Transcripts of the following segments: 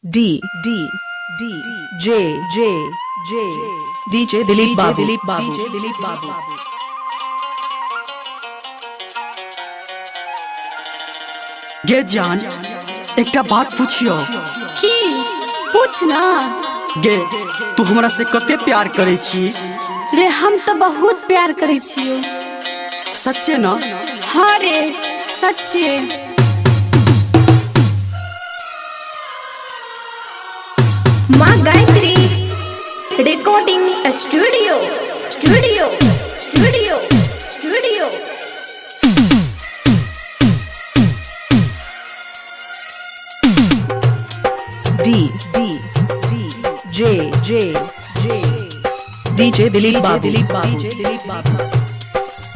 D J DJ Dilip Babu गे जान एकटा बात पूछियो की पूछ ना। गे तू हमरा से कते प्यार करे छी? रे हम तो बहुत प्यार करे छियो। सच्चे ना? हाँ रे सच्चे। माँ Gayatri recording studio studio studio studio. D J DJ Dilip Babu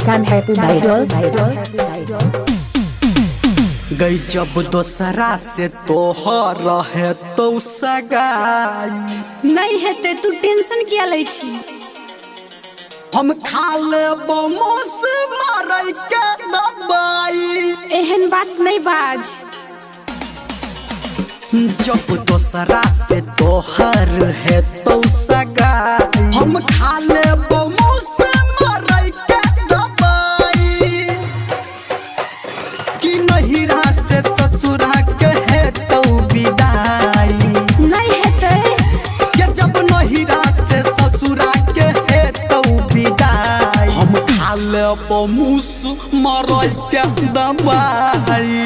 Kan happy idol गई जब दोसरा से तोहर रहे तो सगाई नहीं हेते तू टेंशन क्या ले छी? हम खा लेबो मुस मारै के दबाई। एहन बात नहीं बाज। जब दोसरा से तोहर है तो सगाई हम खा लेबो मुस मारै के दबाई। कि नहिरा से ससुरा के है तो विदाई नहीं हेते कि जब नहिरा से ससुरा के है तो विदाई। हम खा लेबो मुस मारै के दबाई।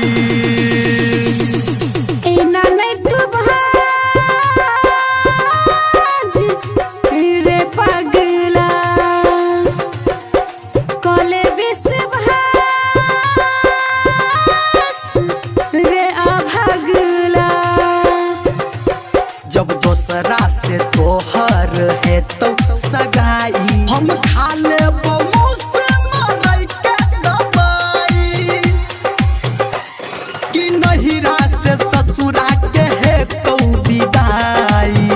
एना नहीं तू भाज रे पगला कले विश्वास रे अभगला। जब दोसरा से तोहर है तो सगाई हम खा लेबो मुस मारै के दबाई। कि नहिरा से ससुरा के है तो विदाई।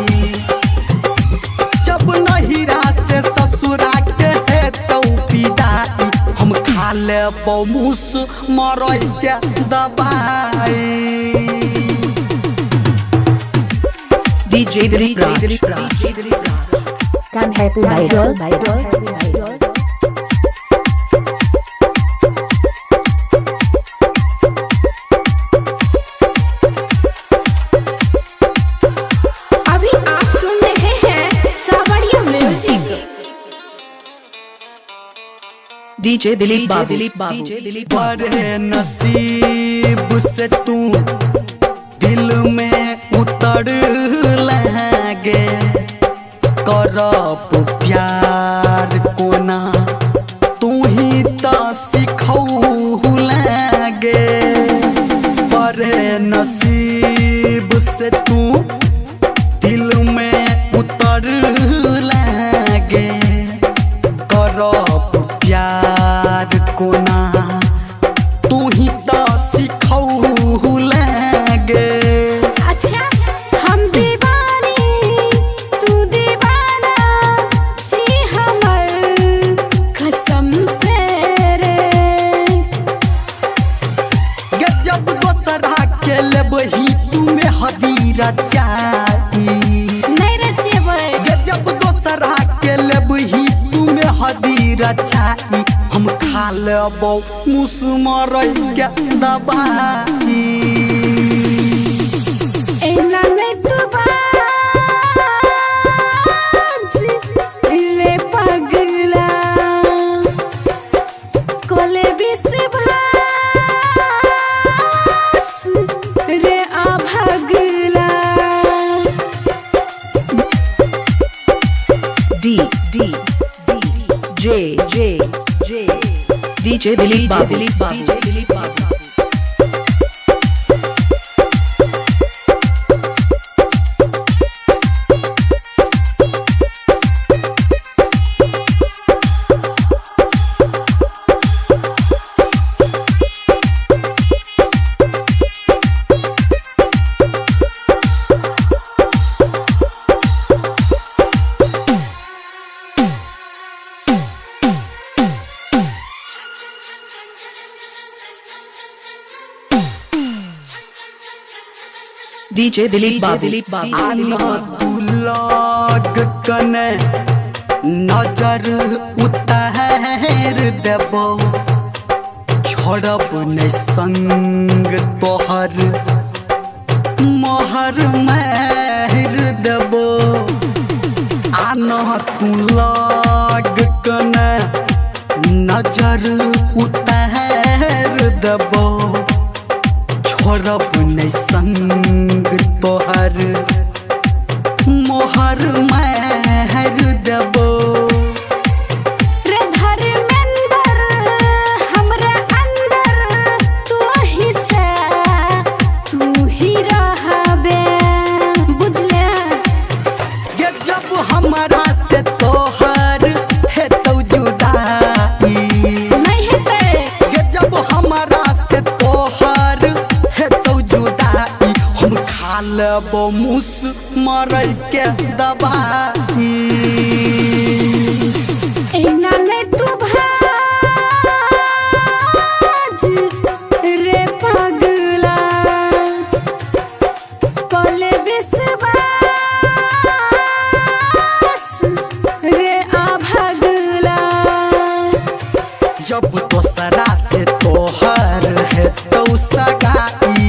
जब नहिरा से ससुरा के है तो विदाई। हम खा लेबो मुस मारै के दबाई। DJ Dilip Kan happy idol अभी आप सुन रहे हैं सावरिया म्यूजिक। DJ Dilip Babu बड़े नसीब से तू दिल में उतर लगे। करब प्यार कोना तू ही तो सिखऊ लगे। बड़े नसीब से तू दिल में उतर लगे। करब प्यार कोना तू ही तो सिखऊ लगे। अच्छा हम दीवानी तू दीवाना छी हमर कसम से रे। गे जब दोसरा के लेबही तुम्हें हदीरा चाही। नहीं रचेबै गे जब दोसरा के लेबही तुम्हें हदीरा चाही। हम खा लेबो मुस मारै के दबाई। एना नहीं तू बाज रे पगला कले विश्वास रे अभगला। D J DJ Dilip Babu DJ Dilip बाबू आना तू लग कने नजर उतार देबो छोड़ब नहीं संग तोहर मोहर महर देबो आना तू लग कने नजर उतार देबो छोड़ब नहीं संग तोहर मोहर महर देबो रे धर्मेंद्र हमरा अंदर तू ही छे तू ही रहबे बुझले ये जब हमरा से तोहर है तो जुदाई नहीं हेतै ये जब हमरा से तोहर है तो जुदाई हम खा लेबो मुस मरै के दवाई एना ने तू भाज रे पगला कले विश्वास रे अभगला जब दोसरा से तोहर है तो सगाई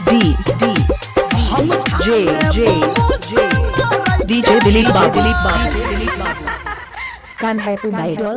D हम J DJ दिलीप बाबू Kan Happy Idol.